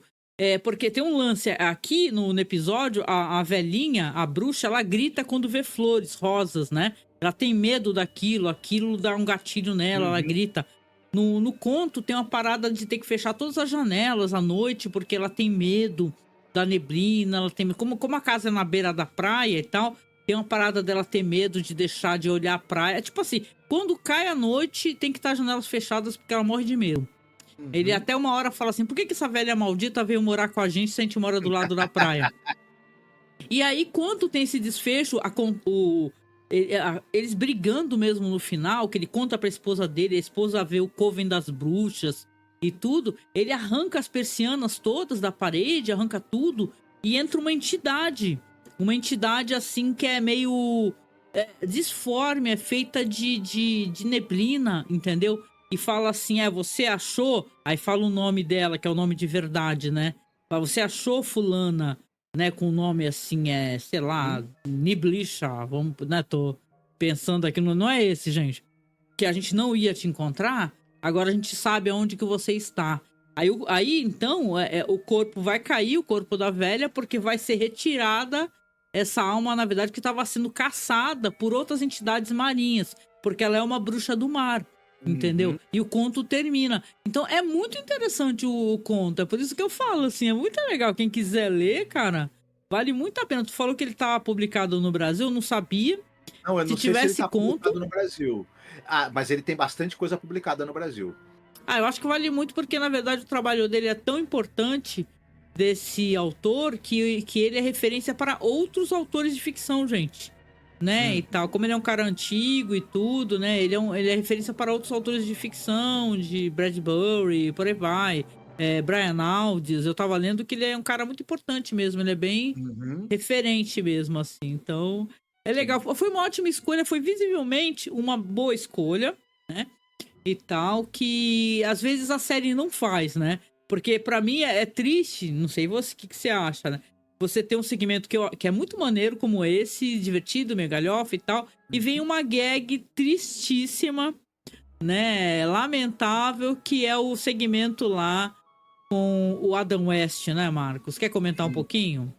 porque tem um lance aqui no episódio, a velhinha, a bruxa, ela grita quando vê flores rosas, né? Ela tem medo aquilo dá um gatilho nela, ela grita. No conto tem uma parada de ter que fechar todas as janelas à noite, porque ela tem medo da neblina, ela tem como a casa é na beira da praia e tal, tem uma parada dela ter medo de deixar de olhar a praia. Tipo assim, quando cai a noite, tem que estar as janelas fechadas porque ela morre de medo. Ele até uma hora fala assim, por que essa velha maldita veio morar com a gente se a gente mora do lado da praia? E aí, quando tem esse desfecho, eles brigando mesmo no final, que ele conta pra esposa dele, a esposa vê o coven das bruxas e tudo, ele arranca as persianas todas da parede, arranca tudo, e entra uma entidade assim que é meio disforme, é feita de neblina, entendeu? E fala assim, você achou? Aí fala o nome dela, que é o nome de verdade, né? Fala, você achou fulana, né? Com o nome assim, sei lá, Niblisha, vamos, né? Tô pensando aqui, não é esse, gente. Que a gente não ia te encontrar, agora a gente sabe aonde que você está. Aí então, o corpo vai cair, o corpo da velha, porque vai ser retirada essa alma, na verdade, que estava sendo caçada por outras entidades marinhas, porque ela é uma bruxa do mar, entendeu? E o conto termina. Então é muito interessante o conto, é por isso que eu falo, assim, é muito legal. Quem quiser ler, cara, vale muito a pena. Tu falou que ele tá publicado no Brasil, eu não sabia. Não, eu não sei se ele tá publicado no Brasil. Mas ele tem bastante coisa publicada no Brasil. Eu acho que vale muito porque, na verdade, o trabalho dele é tão importante desse autor que ele é referência para outros autores de ficção, gente. Né, e tal. Como ele é um cara antigo e tudo, né? Ele é referência para outros autores de ficção, de Bradbury, por aí vai. Brian Aldiss, eu tava lendo que ele é um cara muito importante mesmo. Ele é bem Uhum. referente mesmo, assim. Então, é Sim. legal. Foi uma ótima escolha, foi visivelmente uma boa escolha, né? E tal, que às vezes a série não faz, né? Porque pra mim é triste, não sei você, o que você acha, né? Você tem um segmento que é muito maneiro como esse, divertido, meio galhofa e tal, e vem uma gag tristíssima, né? Lamentável, que é o segmento lá com o Adam West, né, Marcos? Quer comentar um Sim. pouquinho?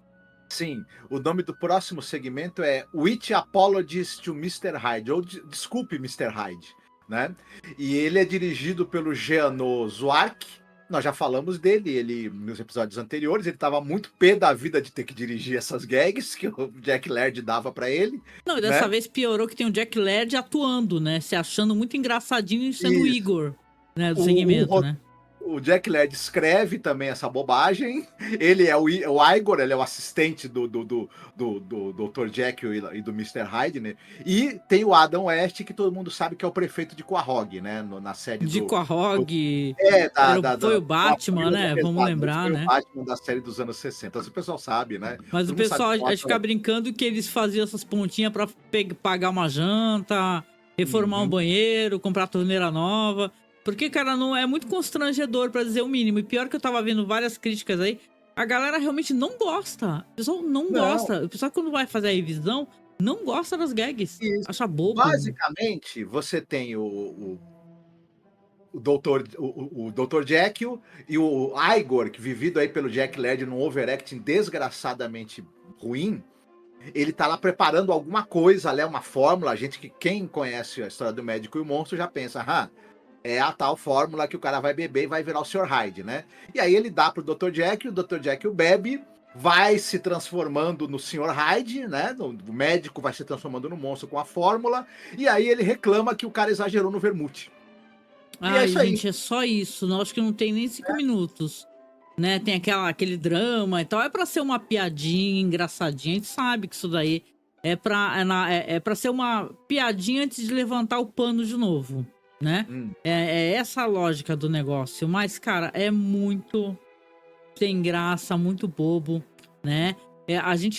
Sim, o nome do próximo segmento é Which Apologies to Mr. Hyde, ou Desculpe, Mr. Hyde, né? E ele é dirigido pelo Jeannot Zwark. Nós já falamos dele, ele nos episódios anteriores, ele estava muito pé da vida de ter que dirigir essas gags que o Jack Laird dava para ele, Não, e dessa né? vez piorou que tem o Jack Laird atuando, né? Se achando muito engraçadinho e sendo o Isso. Igor, né? Do O, segmento, o, né? o Jack Laird escreve também essa bobagem. Ele é o Igor, ele é o assistente do Dr. Jekyll e do Mr. Hyde, né? E tem o Adam West, que todo mundo sabe que é o prefeito de Quahog, né? Na série De do Quahog, da foi o Batman, família né? Vamos pesada. Ele lembrar, foi o né? Batman da série dos anos 60. O pessoal sabe, né? Mas o Todo mundo sabe pessoal que o a gente Adam fica West. brincando que eles faziam essas pontinhas pra pagar uma janta, reformar um Uhum. banheiro, comprar torneira nova. Porque, cara, não é muito constrangedor, pra dizer o mínimo. E pior que eu tava vendo várias críticas aí, a galera realmente não gosta. O pessoal não Não, gosta. O pessoal, quando vai fazer a revisão, não gosta das gags. isso. Acha bobo. Basicamente, você tem o Dr. Jekyll e o Igor, que vivido aí pelo Jack Laird num overacting desgraçadamente ruim. Ele tá lá preparando alguma coisa, né, uma fórmula. A gente que quem conhece a história do médico e o monstro já pensa, é a tal fórmula que o cara vai beber e vai virar o Sr. Hyde, né? E aí ele dá pro Dr. Jekyll, o Dr. Jekyll bebe, vai se transformando no Sr. Hyde, né? O médico vai se transformando no monstro com a fórmula, e aí ele reclama que o cara exagerou no vermute. E é Ai, isso aí. gente, é só isso. Não, acho que não tem nem 5 minutos. Né? Tem aquele drama e tal. É pra ser uma piadinha engraçadinha. A gente sabe que isso daí é pra ser uma piadinha antes de levantar o pano de novo, né? Hum, É essa a lógica do negócio. Mas, cara, é muito sem graça, muito bobo, né?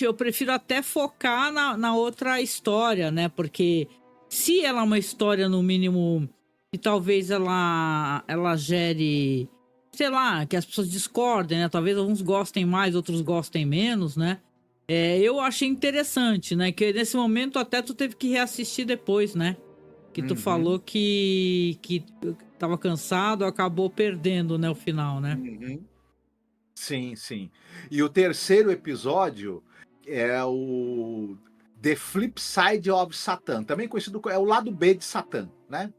Eu prefiro até focar na outra história, né? Porque se ela é uma história, no mínimo, que talvez ela gere, sei lá, que as pessoas discordem, né? Talvez alguns gostem mais, outros gostem menos, né? Eu achei interessante, né? Que nesse momento até tu teve que reassistir depois, né? Que tu uhum, falou que tava cansado, acabou perdendo, né, o final, né? uhum. Sim, sim. E o terceiro episódio é o The Flip Side of Satan, também conhecido como é o lado B de Satã, né?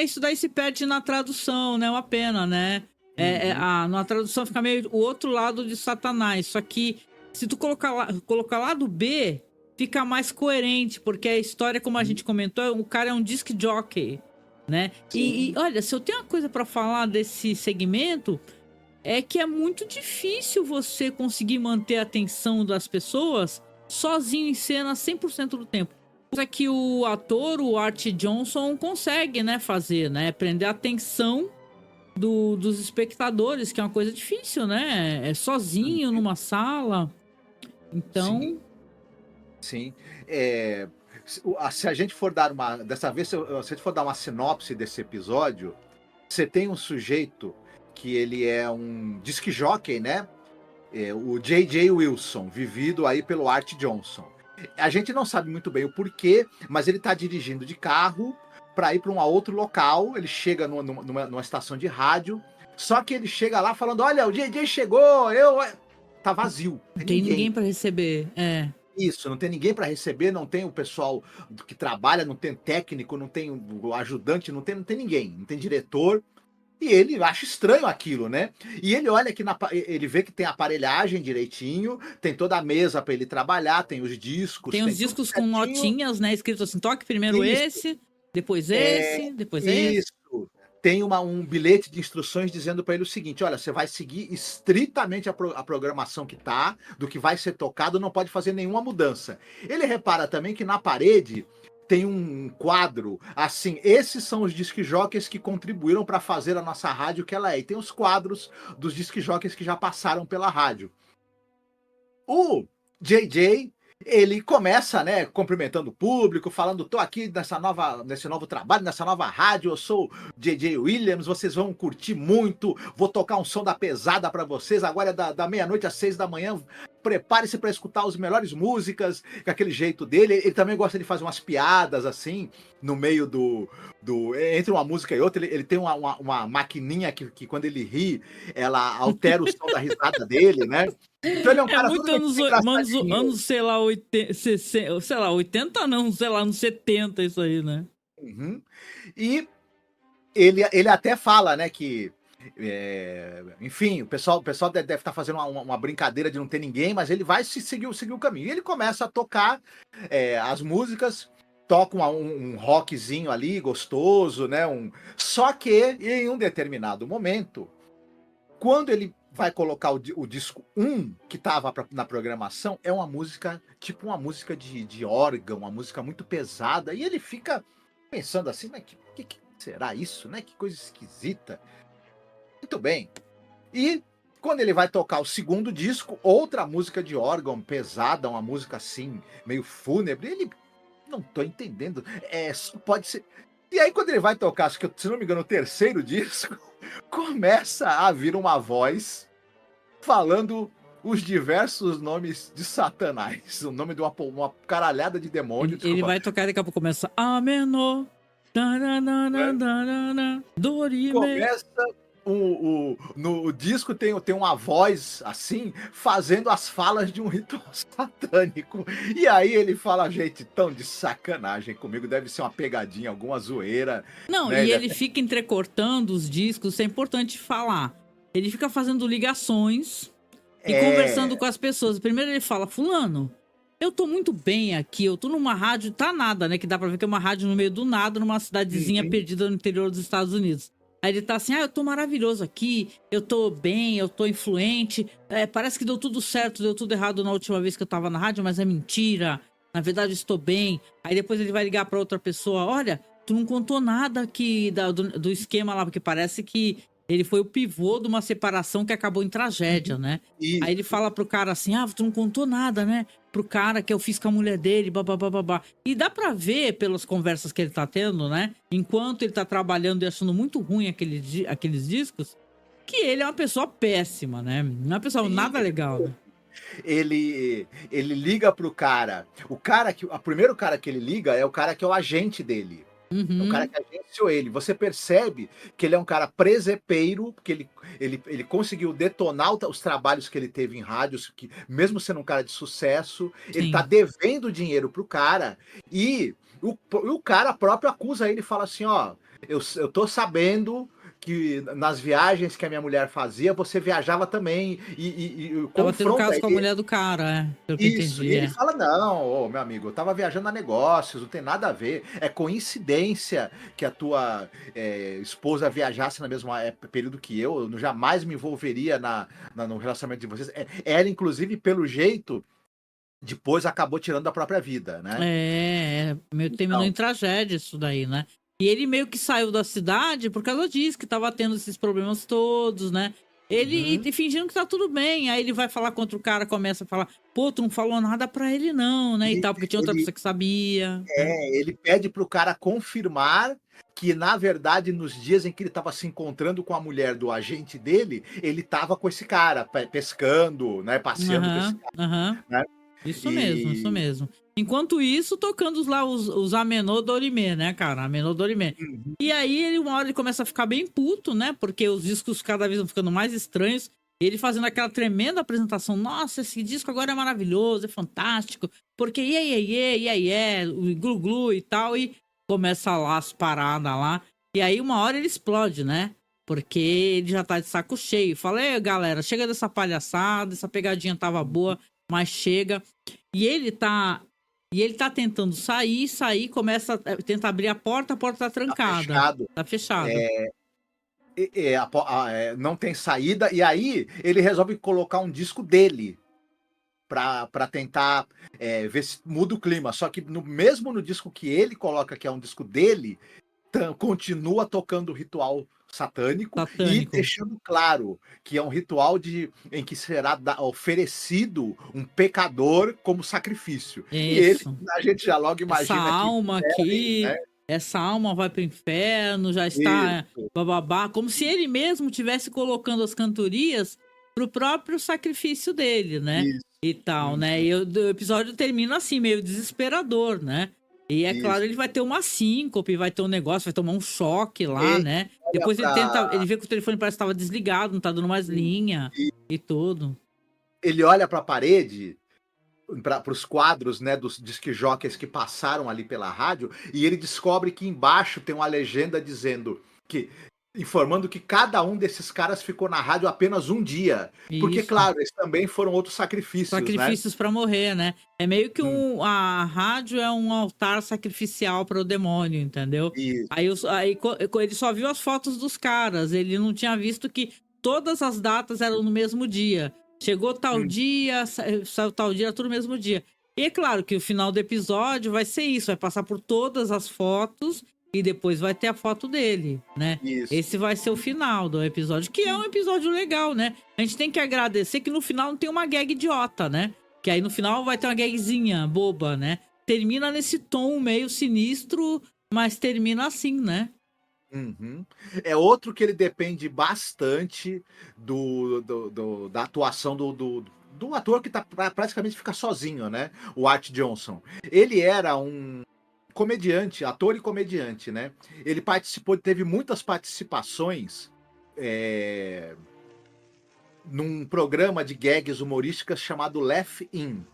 Isso daí se perde na tradução, né? É uma pena, né? Uhum, Na tradução fica meio o outro lado de Satanás. Só que se tu colocar lado B, fica mais coerente, porque a história, como a uhum. gente comentou, o cara é um disc jockey, né? E Sim, olha, se eu tenho uma coisa pra falar desse segmento, é que é muito difícil você conseguir manter a atenção das pessoas sozinho em cena 100% do tempo. Coisa que o ator, o Art Johnson, consegue, né, fazer, né? Prender a atenção dos espectadores, que é uma coisa difícil, né? É sozinho uhum, numa sala. sim, Então, sim. É, se a gente for dar uma. Dessa vez, se a gente for dar uma sinopse desse episódio, você tem um sujeito que ele é um disc jockey, né? O J.J. Wilson, vivido aí pelo Art Johnson. A gente não sabe muito bem o porquê, mas ele está dirigindo de carro para ir para um outro local. Ele chega numa estação de rádio, só que ele chega lá falando: Olha, o J.J. chegou, tá vazio, não não tem tem ninguém. ninguém pra receber. Isso, não tem ninguém para receber, não tem o pessoal que trabalha, não tem técnico, não tem o ajudante, não tem ninguém, não tem diretor. E ele acha estranho aquilo, né? E ele olha que ele vê que tem aparelhagem direitinho, tem toda a mesa para ele trabalhar, tem os discos, Tem tem os tudo discos com certinho. notinhas, né? Escrito assim: toque primeiro Isso, esse, depois é, esse, depois esse. isso. tem um bilhete de instruções dizendo para ele o seguinte: olha, você vai seguir estritamente a programação que tá, do que vai ser tocado, não pode fazer nenhuma mudança. Ele repara também que na parede tem um quadro assim, esses são os disc jockeys que contribuíram para fazer a nossa rádio que ela é. E tem os quadros dos disc jockeys que já passaram pela rádio. O JJ, ele começa, né, cumprimentando o público, falando: tô aqui nesse novo trabalho, nessa nova rádio, eu sou o JJ Williams, vocês vão curtir muito, vou tocar um som da pesada para vocês, agora é da meia-noite às 6 da manhã, prepare-se para escutar as melhores músicas, com aquele jeito dele. Ele também gosta de fazer umas piadas, assim, no meio entre uma música e outra, ele tem uma maquininha que quando ele ri, ela altera o som da risada dele, né? Então ele é um cara muito anos, sei lá, 80, 60, sei lá, 80 não, sei lá, anos 70 isso aí, né? Uhum. E ele até fala, né, que enfim, o pessoal deve estar fazendo uma brincadeira de não ter ninguém, mas ele vai seguir o caminho. E ele começa a tocar as músicas, toca um rockzinho ali, gostoso, né? Só que em um determinado momento, quando ele vai colocar o disco 1, que estava na programação, é uma música, tipo uma música de órgão, uma música muito pesada, e ele fica pensando assim, mas que será isso, né? Que coisa esquisita. Muito bem. E quando ele vai tocar o segundo disco, outra música de órgão pesada, uma música assim, meio fúnebre, ele não tô entendendo. Só pode ser. E aí, quando ele vai tocar, acho que, se não me engano, o terceiro disco, começa a vir uma voz falando os diversos nomes de Satanás. O nome de uma caralhada de demônio. Ele vai tocar, daqui a pouco começa A menor. Dorime. Começa. No disco tem uma voz assim, fazendo as falas de um ritual satânico. E aí ele fala: gente, tão de sacanagem comigo, deve ser uma pegadinha, alguma zoeira. Não, né? E ele fica entrecortando os discos, isso é importante falar. Ele fica fazendo ligações e conversando com as pessoas. Primeiro ele fala: fulano, eu tô muito bem aqui, eu tô numa rádio, tá nada, né? Que dá pra ver que é uma rádio no meio do nada, numa cidadezinha perdida no interior dos Estados Unidos. Aí ele tá assim: eu tô maravilhoso aqui, eu tô bem, eu tô influente, parece que deu tudo certo, deu tudo errado na última vez que eu tava na rádio, mas é mentira, na verdade eu estou bem. Aí depois ele vai ligar pra outra pessoa: olha, tu não contou nada aqui do esquema lá, porque parece que ele foi o pivô de uma separação que acabou em tragédia, né? Isso. Aí ele fala pro cara assim: tu não contou nada, né? Pro cara que eu fiz com a mulher dele, babá. E dá pra ver pelas conversas que ele tá tendo, né? Enquanto ele tá trabalhando e achando muito ruim aqueles discos, que ele é uma pessoa péssima, né? Não é uma pessoa nada legal, né? Ele liga pro cara. O primeiro cara que ele liga é o cara que é o agente dele. É o cara que agenciou ele. Você percebe que ele é um cara presepeiro, porque ele conseguiu detonar os trabalhos que ele teve em rádios, que, mesmo sendo um cara de sucesso, ele tá devendo dinheiro pro cara. E o cara próprio acusa ele e fala assim: ó, eu tô sabendo que nas viagens que a minha mulher fazia, você viajava também e Tava tendo confronta caso com a ele. mulher do cara, pelo que Isso, entendi. e ele fala: não, meu amigo, eu tava viajando a negócios, não tem nada a ver. É coincidência que a tua esposa viajasse no mesmo período que eu jamais me envolveria no relacionamento de vocês. Ela, inclusive, pelo jeito, depois acabou tirando a própria vida, né? Terminou Então, em tragédia isso daí, né? E ele meio que saiu da cidade por causa disso, que tava tendo esses problemas todos, né? Ele e fingindo que tá tudo bem. Aí ele vai falar contra o cara, começa a falar: pô, tu não falou nada pra ele não, né? E tal, porque tinha outra pessoa que sabia. Né? ele pede pro cara confirmar que, na verdade, nos dias em que ele estava se encontrando com a mulher do agente dele, ele estava com esse cara, pescando, né? Passeando com esse cara, né? Isso mesmo. Enquanto isso, tocando os Amenô Dorime, né, cara? Amenô Dorime. E aí, uma hora ele começa a ficar bem puto, né? Porque os discos cada vez vão ficando mais estranhos. Ele fazendo aquela tremenda apresentação: nossa, esse disco agora é maravilhoso, é fantástico. Porque o glu-glu e tal. E começa lá as paradas lá. E aí, uma hora ele explode, né? Porque ele já tá de saco cheio. Fala: ei, galera, chega dessa palhaçada, essa pegadinha tava boa, mas chega. E ele tá tentando sair, começa a tentar abrir a porta tá trancada. Tá fechado. não tem saída, e aí ele resolve colocar um disco dele para tentar ver se muda o clima. Só que mesmo no disco que ele coloca, que é um disco dele, continua tocando o ritual satânico e Satânico. deixando claro que é um ritual em que será oferecido um pecador como sacrifício. E ele, Isso. a gente já logo Essa imagina que alma ferem, né? aqui, essa alma vai para o inferno, já está Isso, bababá, como se ele mesmo tivesse colocando as cantorias pro próprio sacrifício dele, né? isso, E tal, né? uhum, E o episódio termina assim, meio desesperador, né? E é claro, isso. ele vai ter uma síncope, vai ter um negócio, vai tomar um choque lá, E né? olha Depois para ele vê que o telefone parece que estava desligado, não tá dando mais linha e tudo. ele olha para a parede, para os quadros, né, dos disc jockeys que passaram ali pela rádio, e ele descobre que embaixo tem uma legenda dizendo que informando que cada um desses caras ficou na rádio apenas um dia, porque Isso. claro, eles também foram outros sacrifícios, né? Sacrifícios para morrer, né. É meio que Hum, a rádio é um altar sacrificial para o demônio, entendeu. isso. Aí ele só viu as fotos dos caras, ele não tinha visto que todas as datas eram no mesmo dia. Chegou tal Hum, dia, saiu tal dia, tudo no mesmo dia. E é claro que o final do episódio vai ser isso, vai passar por todas as fotos e depois vai ter a foto dele, né. isso. Esse vai ser o final do episódio, que é um episódio legal, né. A gente tem que agradecer que no final não tem uma gag idiota, né? Que aí no final vai ter uma gagzinha boba, né? Termina nesse tom meio sinistro, mas termina assim, né? Uhum. É outro que ele depende bastante da atuação do ator que tá praticamente fica sozinho, né? O Art Johnson. Ele era um comediante, ator e comediante, né? Ele participou, teve muitas participações é, num programa de gags humorísticas chamado Laugh In,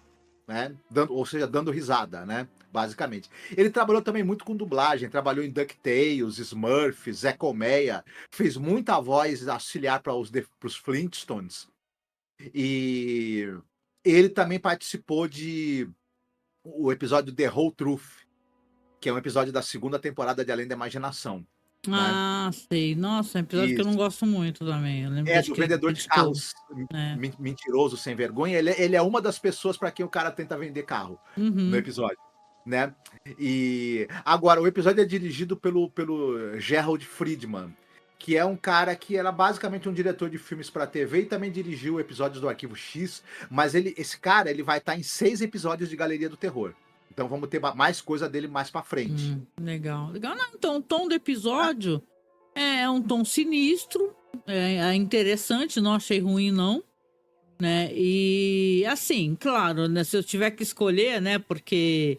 né? Ou seja, dando risada, né? Basicamente. Ele trabalhou também muito com dublagem, trabalhou em DuckTales, Smurfs, Zé Colmeia, fez muita voz auxiliar para os Flintstones. E ele também participou de o episódio The Whole Truth, que é um episódio da segunda temporada de Além da Imaginação, né? Ah, sei. Nossa, é um episódio que eu não Isso. gosto muito também. Eu lembro É, desde do que ele vendedor de criticou, carros né? mentiroso, sem vergonha. Ele é uma das pessoas para quem o cara tenta vender carro no Uhum. episódio, né? E agora, o episódio é dirigido pelo Gerald Friedman, que é um cara que era basicamente um diretor de filmes para TV e também dirigiu episódios do Arquivo X, mas esse cara ele vai estar em 6 episódios de Galeria do Terror. Então vamos ter mais coisa dele mais para frente. Legal. Legal. Não, então, o tom do episódio é um tom sinistro, é interessante, não achei ruim, não. Né? E assim, claro, né, se eu tiver que escolher, né, porque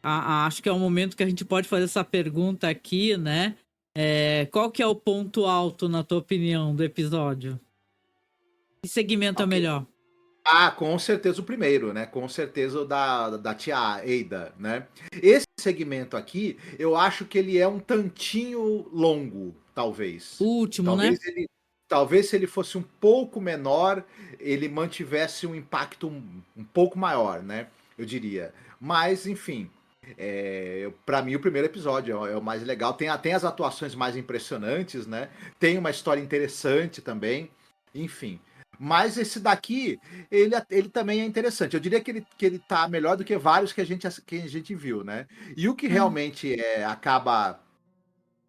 acho que é o momento que a gente pode fazer essa pergunta aqui, né? Qual que é o ponto alto, na tua opinião, do episódio? Que segmento é Ok. melhor? Ah, com certeza o primeiro, né? Com certeza o da tia Ada, né? Esse segmento aqui, eu acho que ele é um tantinho longo, O talvez. último, né? Talvez se ele fosse um pouco menor, ele mantivesse um impacto um pouco maior, né? Eu diria. Mas, enfim, para mim o primeiro episódio é o mais legal. Tem as atuações mais impressionantes, né? Tem uma história interessante também. Enfim. Mas esse daqui, ele também é interessante. Eu diria que ele tá melhor do que vários que a gente viu, né? E o que Hum. realmente acaba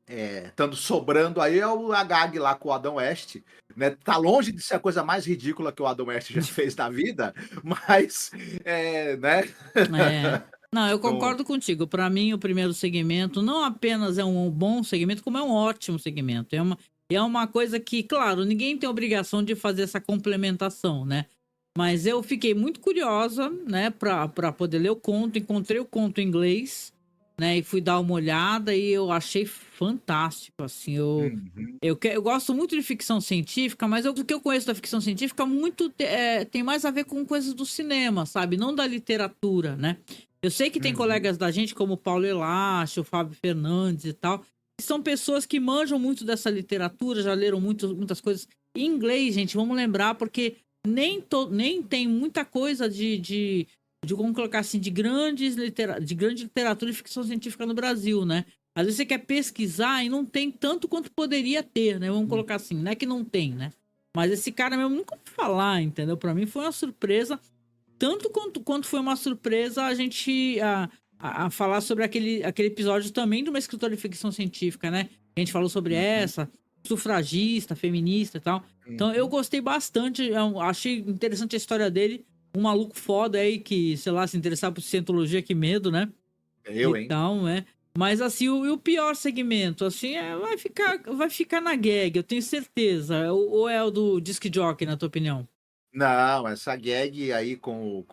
estando sobrando aí é o Agag lá com o Adam West, né? Tá longe de ser a coisa mais ridícula que o Adam West já fez na vida, mas, né? É. Não, eu Não, concordo contigo. Para mim, o primeiro segmento não apenas é um bom segmento, como é um ótimo segmento. É uma coisa que, claro, ninguém tem obrigação de fazer essa complementação, né? Mas eu fiquei muito curiosa, né, pra poder ler o conto. Encontrei o conto em inglês, né, e fui dar uma olhada e eu achei fantástico, assim. uhum, Eu gosto muito de ficção científica, mas o que eu conheço da ficção científica tem mais a ver com coisas do cinema, sabe? Não da literatura, né? Eu sei que tem uhum, colegas da gente, como o Paulo Elache, o Fábio Fernandes e tal, que são pessoas que manjam muito dessa literatura, já leram muitas coisas em inglês, gente. Vamos lembrar, porque nem tem muita coisa de como colocar assim, de grande literatura e ficção científica no Brasil, né? Às vezes você quer pesquisar e não tem tanto quanto poderia ter, né? Vamos colocar assim, não é que não tem, né? Mas esse cara mesmo nunca ouvi falar, entendeu? Pra mim foi uma surpresa, tanto quanto foi uma surpresa a gente a falar sobre aquele episódio também de uma escritora de ficção científica, né? A gente falou sobre Uhum, essa, sufragista, feminista e tal. Então eu uhum. gostei bastante, achei interessante a história dele. Um maluco foda aí que, sei lá, se interessar por cientologia, que medo, né? Eu, hein? Então, é. Mas assim, o pior segmento, assim, vai ficar na gag, eu tenho certeza. Ou é o do Disc Jockey, na tua opinião? Não, essa gag aí com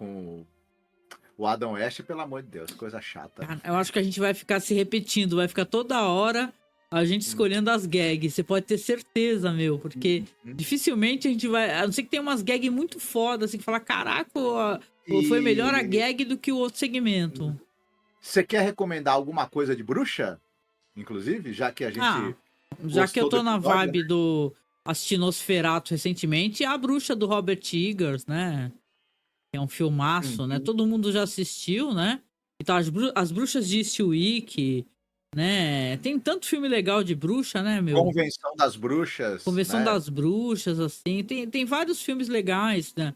o Adam West, pelo amor de Deus, coisa chata. Cara, eu acho que a gente vai ficar se repetindo, vai ficar toda hora a gente Hum, escolhendo as gags. Você pode ter certeza, meu, porque uhum. dificilmente a gente vai. A não ser que tenha umas gags muito fodas, assim, que falar, caraca, foi melhor a E gag do que o outro segmento. você quer recomendar alguma coisa de bruxa? Inclusive, já que a Ah, gente já que eu gostou do tô na episódio, né? vibe do assistindo Nosferatu recentemente, a Bruxa do Robert Eggers, né? Que é um filmaço, né? Uhum. Todo mundo já assistiu, né? Então, as Bruxas de Eastwick, né? Tem tanto filme legal de bruxa, né, meu? Convenção das Bruxas, Convenção né? das Bruxas, assim. Tem vários filmes legais, né?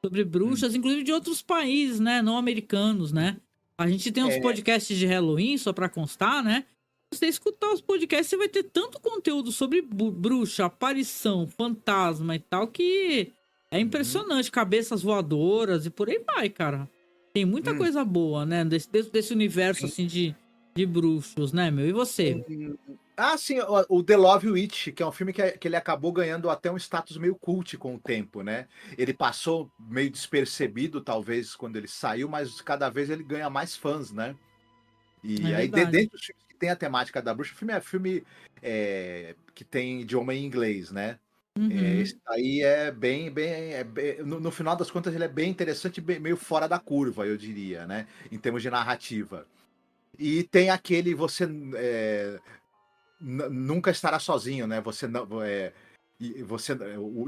Sobre Hum. bruxas, inclusive de outros países, né? Não americanos, né? A gente tem uns É, podcasts de Halloween, só pra constar, né? Se você escutar os podcasts, você vai ter tanto conteúdo sobre bruxa, aparição, fantasma e tal, que é uhum, impressionante. Cabeças voadoras e por aí vai, cara. Tem muita hum, coisa boa, né? Desse universo, sim. assim, de bruxos, né, meu? E você? Sim, o The Love Witch, que é um filme que ele acabou ganhando até um status meio cult com o tempo, né? Ele passou meio despercebido, talvez, quando ele saiu, mas cada vez ele ganha mais fãs, né? É E aí, verdade. dentro dos filmes que tem a temática da bruxa, o filme é filme que tem idioma em inglês, né? Esse Uhum. aí é no final das contas, ele é bem interessante, meio fora da curva, eu diria, né? Em termos de narrativa. E tem aquele nunca estará sozinho, né? Você não,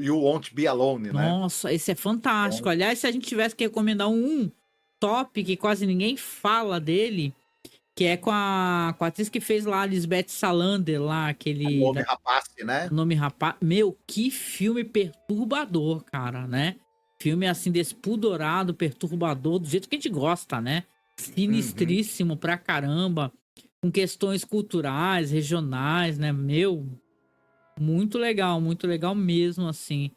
you won't be alone, né? Nossa, esse é fantástico. Então, Aliás, se a gente tivesse que recomendar um top que quase ninguém fala dele, que é com a atriz que fez lá a Lisbeth Salander, lá, o aquele nome rapace, né? nome rapaz. Meu, que filme perturbador, cara, né? Filme assim, despudorado, perturbador, do jeito que a gente gosta, né? Uhum. Sinistríssimo pra caramba, com questões culturais, regionais, né? Meu, muito legal mesmo, assim.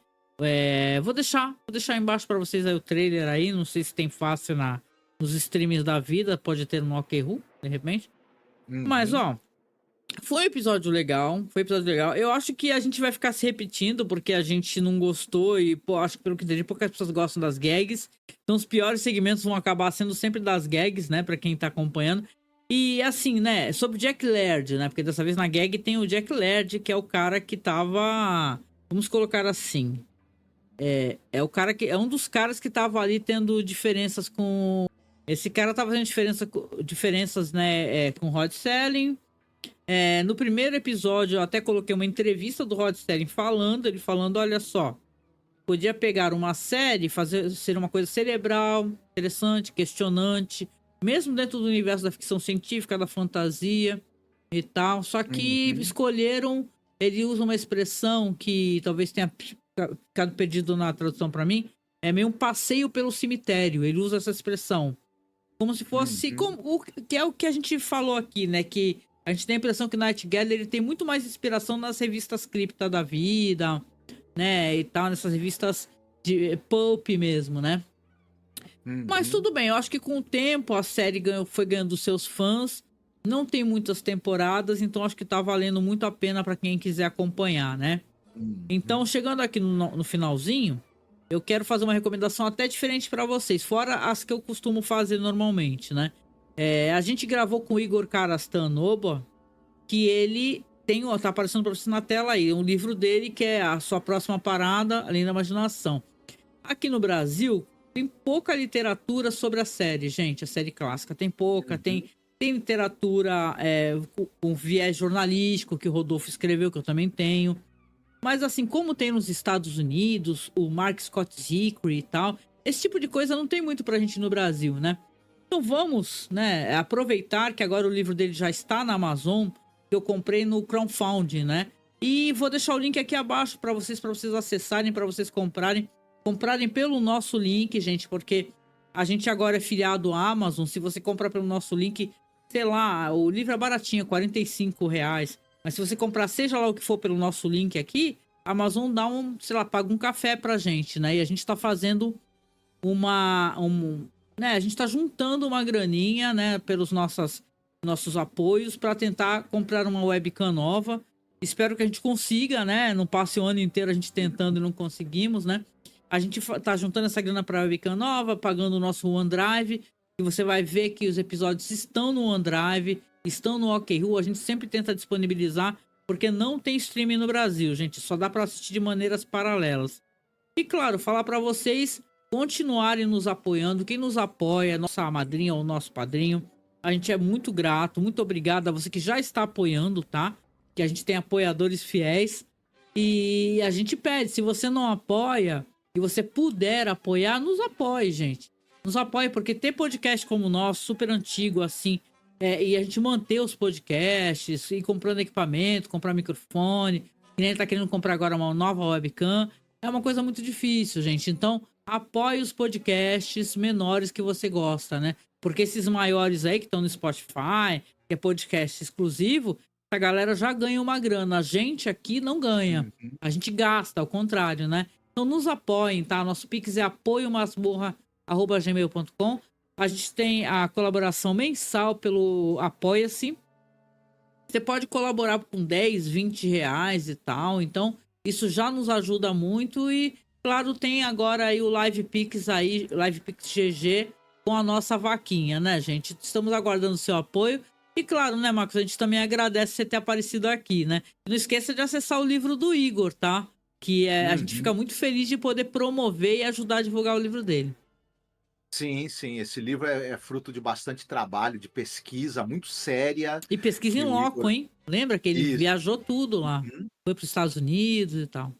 Vou deixar embaixo pra vocês aí o trailer aí. Não sei se tem fácil nos streams da vida. Pode ter no OkRu, de repente. Mas, Uhum. ó, foi um episódio legal. Foi um episódio legal. Eu acho que a gente vai ficar se repetindo porque a gente não gostou. E, pô, acho que pelo que entendi, poucas pessoas gostam das gags. Então, os piores segmentos vão acabar sendo sempre das gags, né? Pra quem tá acompanhando. E, assim, né? Sobre o Jack Laird, né? Porque dessa vez na gag tem o Jack Laird, que é o cara que tava. Vamos colocar assim. É o cara que. É um dos caras que tava ali tendo diferenças com. Esse cara tava tendo diferenças, né? Com Rod Serling. No primeiro episódio, eu até coloquei uma entrevista do Rod Serling ele falando, olha só, podia pegar uma série, fazer ser uma coisa cerebral, interessante, questionante, mesmo dentro do universo da ficção científica, da fantasia e tal, só que Uhum. escolheram, ele usa uma expressão que talvez tenha ficado perdido na tradução para mim, é meio um passeio pelo cemitério, ele usa essa expressão. Como se fosse. Uhum. Que é o que a gente falou aqui, né? Que a gente tem a impressão que Night Gallery ele tem muito mais inspiração nas revistas cripta da vida, né? E tal, nessas revistas de pulp mesmo, né? Mas Uhum. tudo bem, eu acho que com o tempo a série foi ganhando seus fãs. Não tem muitas temporadas, então acho que tá valendo muito a pena para quem quiser acompanhar, né? Então, Uhum. chegando aqui no finalzinho, eu quero fazer uma recomendação até diferente para vocês, fora as que eu costumo fazer normalmente, né? A gente gravou com o Igor Karastanoba, que ele tá aparecendo para você na tela aí, um livro dele que é A Sua Próxima Parada, Além da Imaginação. Aqui no Brasil, tem pouca literatura sobre a série, gente, a série clássica. Tem pouca, Uhum. tem literatura com viés jornalístico que o Rodolfo escreveu, que eu também tenho. Mas assim, como tem nos Estados Unidos, o Mark Scott Zicree e tal, esse tipo de coisa não tem muito pra gente no Brasil, né? Então vamos, né, aproveitar que agora o livro dele já está na Amazon, que eu comprei no crowdfunding, né? E vou deixar o link aqui abaixo para vocês acessarem, para vocês comprarem pelo nosso link, gente, porque a gente agora é filiado à Amazon. Se você comprar pelo nosso link, sei lá, o livro é baratinho, R$ 45. Mas se você comprar, seja lá o que for pelo nosso link aqui, a Amazon dá sei lá, paga um café pra gente, né? E a gente tá fazendo né? A gente tá juntando uma graninha, né? Pelos nossos apoios para tentar comprar uma webcam nova. Espero que a gente consiga, né? Não passe o ano inteiro a gente tentando e não conseguimos, né? A gente tá juntando essa grana para webcam nova, pagando o nosso OneDrive. E você vai ver que os episódios estão no OneDrive, estão no OkRU. A gente sempre tenta disponibilizar, porque não tem streaming no Brasil, gente. Só dá para assistir de maneiras paralelas. E claro, falar para vocês continuarem nos apoiando. Quem nos apoia, nossa madrinha ou nosso padrinho, a gente é muito grato. Muito obrigado a você que já está apoiando, tá? Que a gente tem apoiadores fiéis. E a gente pede, se você não apoia e você puder apoiar, nos apoie, gente. Nos apoie, porque ter podcast como o nosso, super antigo assim, e a gente manter os podcasts, ir comprando equipamento, comprar microfone, que nem ele tá querendo comprar agora uma nova webcam, é uma coisa muito difícil, gente. Então, apoie os podcasts menores que você gosta, né? Porque esses maiores aí que estão no Spotify, que é podcast exclusivo, a galera já ganha uma grana. A gente aqui não ganha. A gente gasta, ao contrário, né? Então nos apoiem, tá? Nosso Pix é apoiomasmorra@gmail.com. A gente tem a colaboração mensal pelo Apoia-se. Você pode colaborar com 10, 20 reais e tal. Então, isso já nos ajuda muito. E, claro, tem agora aí o Live Pix aí, Live Pix GG, com a nossa vaquinha, né, gente? Estamos aguardando o seu apoio. E, claro, né, Marcos, a gente também agradece você ter aparecido aqui, né? E não esqueça de acessar o livro do Igor, tá? Que a gente fica muito feliz de poder promover e ajudar a divulgar o livro dele. Sim, sim. Esse livro é fruto de bastante trabalho, de pesquisa muito séria E pesquisa em que o loco, Igor hein? Lembra que ele isso. viajou tudo lá. Uhum. Foi para os Estados Unidos e tal.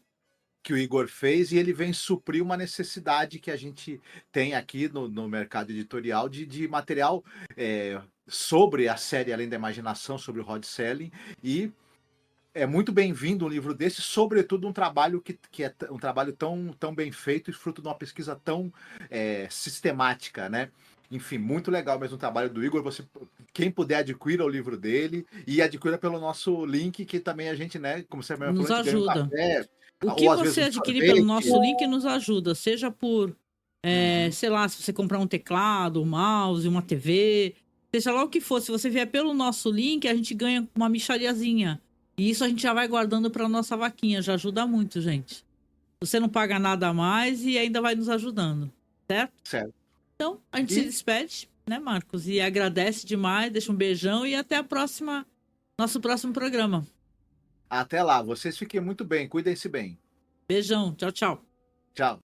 Que o Igor fez, e ele vem suprir uma necessidade que a gente tem aqui no mercado editorial de material, sobre a série Além da Imaginação, sobre o Rod Serling, e é muito bem-vindo um livro desse, sobretudo um trabalho que é um trabalho tão bem feito e fruto de uma pesquisa tão sistemática, né? Enfim, muito legal mesmo o trabalho do Igor. Quem puder, adquira o livro dele e adquira pelo nosso link, que também a gente, né, como você mesmo falou, Nos a gente ganha um ajuda. café, O que ou às vezes você um adquirir pelo nosso sorvete. link nos ajuda. Seja por, Uhum. sei lá, se você comprar um teclado, um mouse, uma TV, seja lá o que for. Se você vier pelo nosso link, a gente ganha uma mixariazinha. E isso a gente já vai guardando para nossa vaquinha. Já ajuda muito, gente. Você não paga nada a mais e ainda vai nos ajudando, certo? Certo. Então, a gente se despede, né, Marcos? E agradece demais, deixa um beijão e até a próxima, nosso próximo programa. Até lá, vocês fiquem muito bem, cuidem-se bem. Beijão, tchau, tchau. Tchau.